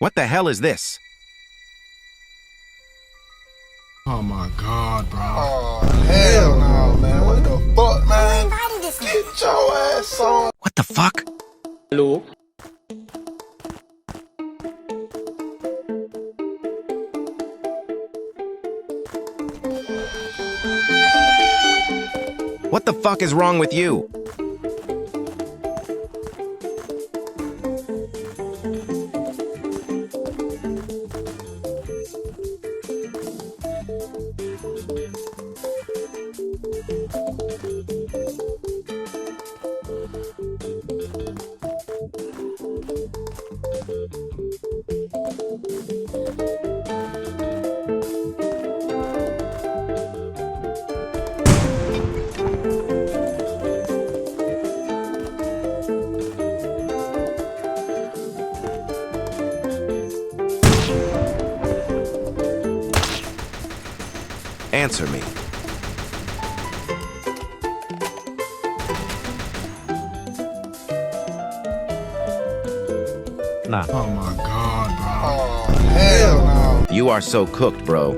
What the hell is this? Oh my god, bro. Oh, hell no, man. What the fuck, man? Get your ass on. What the fuck? Hello. What the fuck is wrong with you? Answer me. Oh my god, bro. Oh, hell no. You are so cooked, bro.